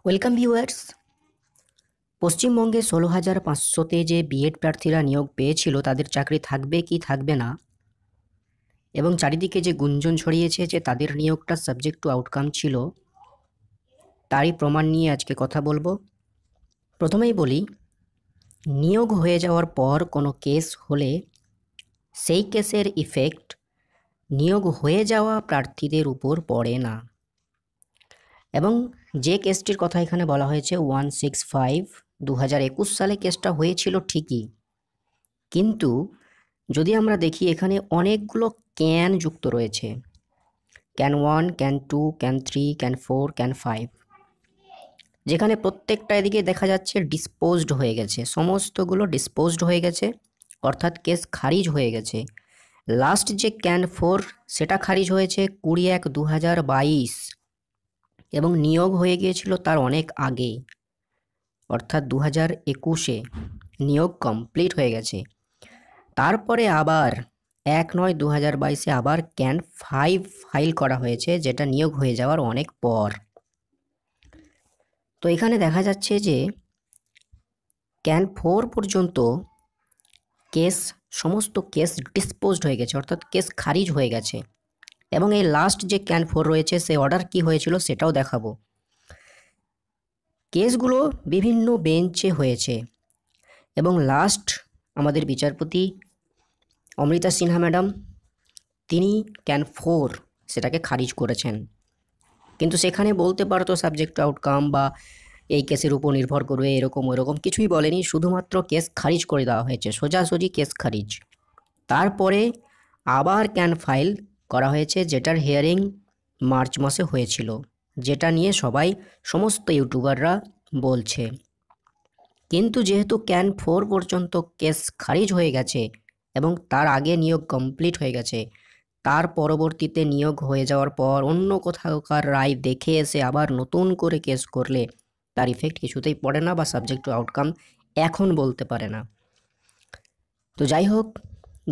Welcome viewers. পশ্চিমবঙ্গে ১৬,৫০০-তে যে B Ed প্রার্থীরা নিয়োগ পেয়েছিল তাদের চাকরি থাকবে কি থাকবে না, এবং চারিদিকে যে গুঞ্জন ছড়িয়েছে যে তাদের নিয়োগটা সাবজেক্ট টু আউটকাম ছিল, তারই প্রমাণ নিয়ে আজকে কথা বলবো। প্রথমেই বলি, নিয়োগ হয়ে যাওয়ার পর কোনো কেস হলে সেই কেসের ইফেক্ট নিয়োগ হয়ে যাওয়া প্রার্থীদের উপর পড়ে না। এবং যে কেসটির কথা এখানে বলা হয়েছে 165, 2021 সালে কেসটা হয়েছিল ঠিকই, কিন্তু যদি আমরা দেখি এখানে অনেকগুলো ক্যান যুক্ত রয়েছে। Can 1, can 2, can 3, can 4, can 5, যেখানে প্রত্যেকটা এদিকে দেখা যাচ্ছে ডিসপোজড হয়ে গেছে, সমস্তগুলো ডিসপোজড হয়ে গেছে, অর্থাৎ কেস খারিজ হয়ে গেছে। লাস্ট যে ক্যান 4 সেটা খারিজ হয়েছে 20/1/2022 এবং নিয়োগ হয়ে গিয়েছিল তার অনেক আগে, অর্থাৎ 2021-এ নিয়োগ কমপ্লিট হয়ে গেছে। তারপরে আবার 1/9/2022-এ আবার ক্যান 5 ফাইল করা হয়েছে, যেটা নিয়োগ হয়ে যাওয়ার অনেক পর। তো এখানে দেখা যাচ্ছে যে ক্যান 4 পর্যন্ত সমস্ত কেস ডিসপোজড হয়ে গেছে, অর্থাৎ কেস খারিজ হয়ে গেছে। এবং এই লাস্ট যে ক্যান 4 রয়েছে সে অর্ডার কি হয়েছিল সেটাও দেখাবো। কেসগুলো বিভিন্ন বেঞ্চে হয়েছে এবং লাস্ট আমাদের বিচারপতি অমৃতা সিনহা ম্যাডাম, তিনি ক্যান 4 সেটাকে খারিজ করেছেন। কিন্তু সেখানে বলতে পারতো সাবজেক্ট আউটকাম বা এই কেসের উপর নির্ভর করবে, এরকম ওরকম কিছুই বলেনি, শুধুমাত্র কেস খারিজ করে দেওয়া হয়েছে, সোজাসুজি কেস খারিজ। তারপরে আবার ক্যান ফাইল করা হয়েছে, যেটার হিয়ারিং মার্চ মাসে হয়েছিল, যেটা নিয়ে সমস্ত ইউটিউবাররা বলছে। কিন্তু যেহেতু ক্যান 4 পর্যন্ত কেস খারিজ হয়ে গেছে এবং তার আগে নিয়োগ কমপ্লিট হয়ে গেছে, তার পরবর্তীতে নিয়োগ হয়ে যাওয়ার পর অন্য কোথাওকার রায় দেখে এসে আবার নতুন করে কেস করলে তার ইফেক্ট কিছুতেই পড়ে না বা সাবজেক্ট টু আউটকাম এখন বলতে পারে না। তো যাই হোক,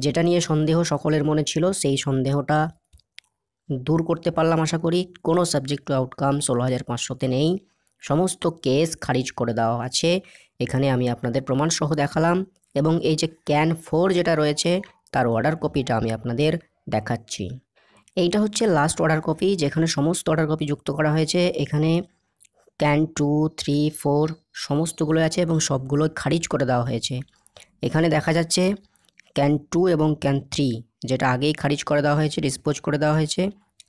যেটা নিয়ে সন্দেহ সকলের মনে ছিল সেই সন্দেহটা দূর করতে পারলাম আশা করি। কোনো সাবজেক্ট টু আউটকাম ১৬,৫০০-তে নেই, সমস্ত কেস খারিজ করে দেওয়া আছে। এখানে আমি আপনাদের প্রমাণ সহ দেখালাম, এবং এই যে ক্যান 4 যেটা রয়েছে তার অর্ডার কপিটা আমি আপনাদের দেখাচ্ছি। এইটা হচ্ছে লাস্ট অর্ডার কপি, যেখানে সমস্ত অর্ডার কপি যুক্ত করা হয়েছে। এখানে ক্যান 2, 3, 4 সমস্তগুলো আছে এবং সবগুলো খারিজ করে দেওয়া হয়েছে। এখানে দেখা যাচ্ছে ক্যান 2 এবং ক্যান 3 যেটা আগেই খারিজ করে দেওয়া হয়েছে, ডিসপোজ করে দেওয়া হয়েছে।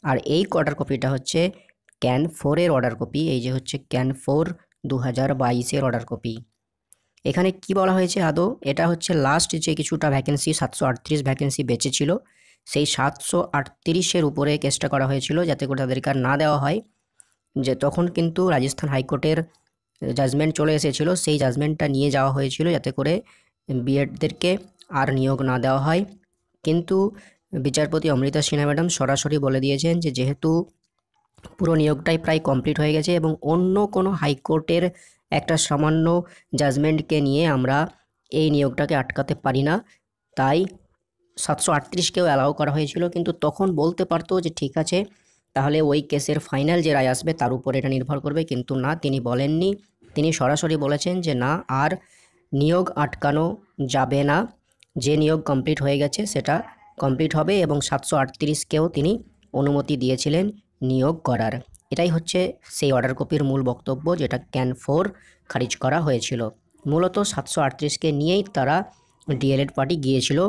আর এই অর্ডার কপিটা হচ্ছে ক্যান 4-এর অর্ডার কপি। এই যে হচ্ছে ক্যান 4 2022-এর অর্ডার কপি। এখানে কি বলা হয়েছে আদৌ, এটা হচ্ছে লাস্ট যে কিছুটা ভ্যাকেন্সি 738 ভ্যাকেন্সি বেঁচে ছিল, সেই 738-এর উপরে কেসটা করা হয়েছিল যাতে করে তাদেরকে আর না দেওয়া হয়। যে তখন কিন্তু রাজস্থান হাইকোর্টের জাজমেন্ট চলে এসেছিল, সেই জাজমেন্টটা নিয়ে যাওয়া হয়েছিল যাতে করে বিএডদেরকে আর নিয়োগ না দেওয়া হয়। কিন্তু বিচারপতি অমৃতা সিনহা ম্যাডাম সরাসরি বলে দিয়েছেন যে যেহেতু পুরো নিয়োগটাই প্রায় কমপ্লিট হয়ে গেছে এবং অন্য কোনো হাইকোর্টের একটা সামান্য জাজমেন্টকে নিয়ে আমরা এই নিয়োগটাকে আটকাতে পারি না, তাই 738-কেও অ্যালাউ করা হয়েছিল। কিন্তু তখন বলতে পারতো যে ঠিক আছে, তাহলে ওই কেসের ফাইনাল যে রায় আসবে তার উপর এটা নির্ভর করবে, কিন্তু না, তিনি বলেননি। তিনি সরাসরি বলেছেন যে না, আর নিয়োগ আটকানো যাবে না, যে নিয়োগ কমপ্লিট হয়ে গেছে সেটা কমপ্লিট হবে, এবং 738-কেও তিনি অনুমতি দিয়েছিলেন নিয়োগ করার। এটাই হচ্ছে সেই অর্ডার কপির মূল বক্তব্য, যেটা ক্যান 4 খারিজ করা হয়েছিল। মূলত 738-কে নিয়েই তারা ডিএলএড পার্টি গিয়েছিল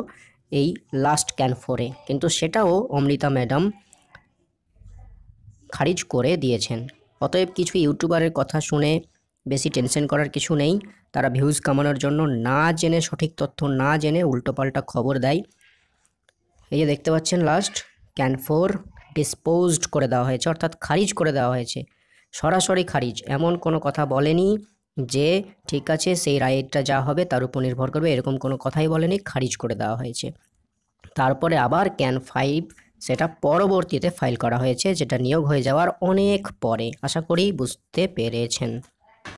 এই লাস্ট ক্যান 4-এ, কিন্তু সেটাও অমৃতা ম্যাডাম খারিজ করে দিয়েছেন। অতএব কিছু ইউটিউবারের কথা শুনে বেশি টেনশন করার কিছু নেই। তারা ভিউজ কামানোর জন্য না জেনে, সঠিক তথ্য না জেনে উল্টোপাল্টা খবর দেয়। এই যে দেখতে পাচ্ছেন লাস্ট ক্যান 4 ডিসপোজড করে দেওয়া হয়েছে, অর্থাৎ খারিজ করে দেওয়া হয়েছে, সরাসরি খারিজ। এমন কোনো কথা বলেনি যে ঠিক আছে সেই রায়টা যা হবে তার উপর নির্ভর করবে, এরকম কোনো কথাই বলেনি, খারিজ করে দেওয়া হয়েছে। তারপরে আবার ক্যান 5 সেটা পরবর্তীতে ফাইল করা হয়েছে, যেটা নিয়োগ হয়ে যাওয়ার অনেক পরে। আশা করি বুঝতে পেরেছেন।